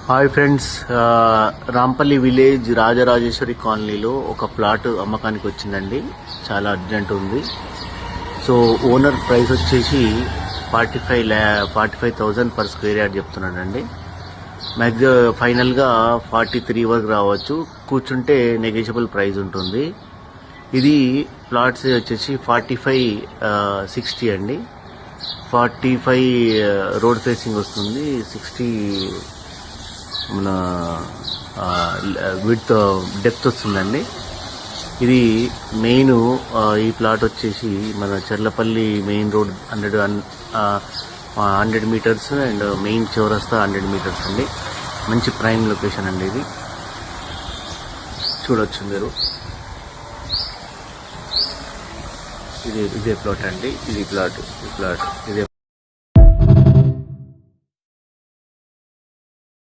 Hi friends, Rampalli village Rajarajeshwari కాలనీలో ఒక plot అమ్మకానికి వచ్చిందండి. చాలా అర్జెంట్ ఉంది. సో ఓనర్ ప్రైస్ వచ్చేసి 45,000 పర్ స్క్వేర్ యార్డ్ చెప్తున్నాడండి. ఫైనల్గా 43 వరకు రావచ్చు. కూర్చుంటే నెగోషియబుల్ ప్రైస్ ఉంటుంది. ఇది ప్లాట్స్ వచ్చేసి 45-60 అండి. 45 రోడ్ ఫేసింగ్ వస్తుంది, 60 మన విత్ డెప్త్ వస్తుందండి. ఇది మెయిన్ ఈ ప్లాట్ వచ్చేసి మన Charlapalli main road 100 metres and main చౌరస్తా 100 మీటర్స్ అండి. మంచి ప్రైమ్ లొకేషన్ అండి. ఇది చూడొచ్చు మీరు. ఇదే ప్లాట్ అండి. ఈ ప్లాట్ ఇదే